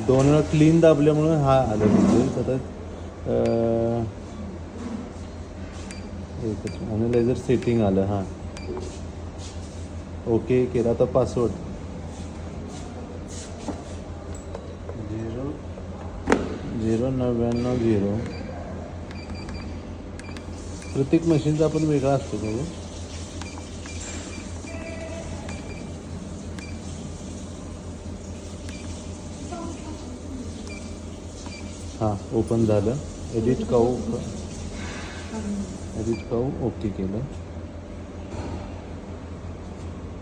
2 वेळा क्लीन दाबल्यामुळे हा आलं रिझल्ट. आता एकच ॲनालायझर सेटिंग आलं. हां ओके केला. आता पासवर्ड 00990. प्रत्येक मशीनचा आपण वेगळा असतो म्हणजे हां ओपन झालं. एडिट काऊ ओके केलं.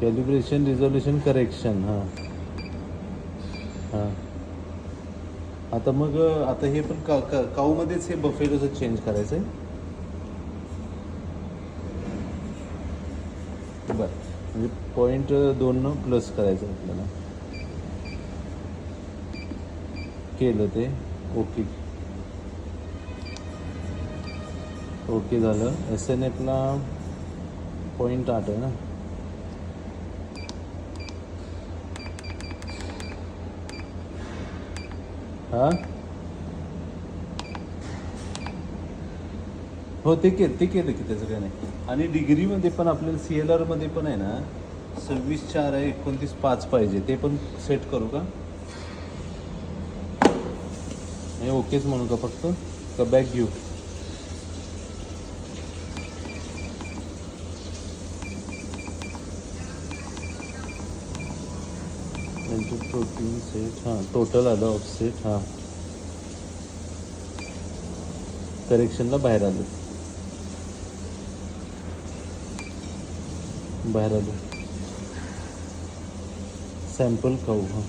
Calibration resolution correction. हां हां आता मग आता हे पण काऊमध्येच हे बफेलोचं चेंज करायचं आहे. बरं म्हणजे 0.2 प्लस करायचं आपल्याला. केलं ते ओके. ओके झालं. SNFला 0.8 आहे ना. हां हो ते केलं की त्याचं काय नाही. आणि डिग्रीमध्ये पण आपल्याला CLRमध्ये पण आहे ना 26/4 आहे 29/5 पाहिजे. ते पण सेट करू का? हे ओकेच म्हणू का फक्त का बॅक घेऊ? Protein set. हां टोटल आलं ऑफसेट. हां करेक्शनला बाहेर आलं. सॅम्पल खाऊ. हां